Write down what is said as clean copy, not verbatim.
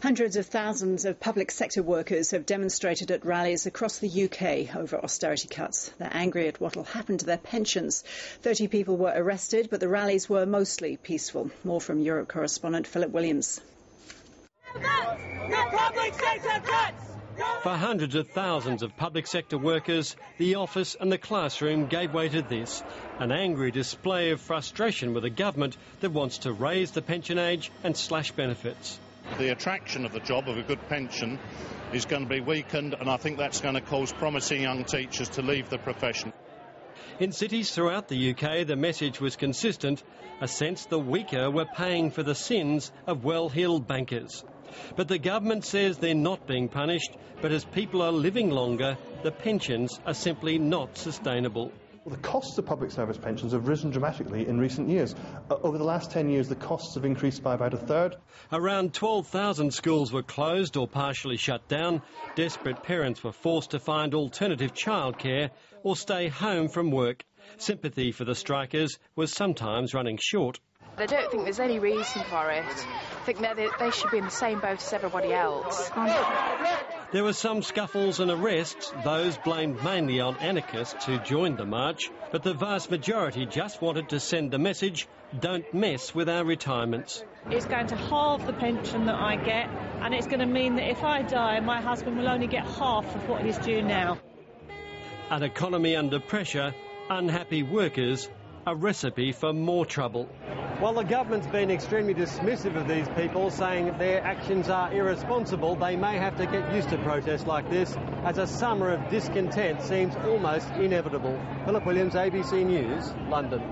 Hundreds of thousands of public sector workers have demonstrated at rallies across the UK over austerity cuts. They're angry at what will happen to their pensions. 30 people were arrested, but the rallies were mostly peaceful. More from Europe correspondent Philip Williams. For hundreds of thousands of public sector workers, the office and the classroom gave way to this, an angry display of frustration with a government that wants to raise the pension age and slash benefits. The attraction of the job of a good pension is going to be weakened, and I think that's going to cause promising young teachers to leave the profession. In cities throughout the UK, the message was consistent, a sense the weaker were paying for the sins of well-heeled bankers. But the government says they're not being punished, but as people are living longer, the pensions are simply not sustainable. Well, the costs of public service pensions have risen dramatically in recent years. Over the last 10 years, the costs have increased by about a third. Around 12,000 schools were closed or partially shut down. Desperate parents were forced to find alternative childcare or stay home from work. Sympathy for the strikers was sometimes running short. I don't think there's any reason for it. I think they should be in the same boat as everybody else. There were some scuffles and arrests, those blamed mainly on anarchists who joined the march, but the vast majority just wanted to send the message, don't mess with our retirements. It's going to halve the pension that I get, and it's going to mean that if I die, my husband will only get half of what he's due now. An economy under pressure, unhappy workers, a recipe for more trouble. While the government's been extremely dismissive of these people, saying their actions are irresponsible, they may have to get used to protests like this, as a summer of discontent seems almost inevitable. Philip Williams, ABC News, London.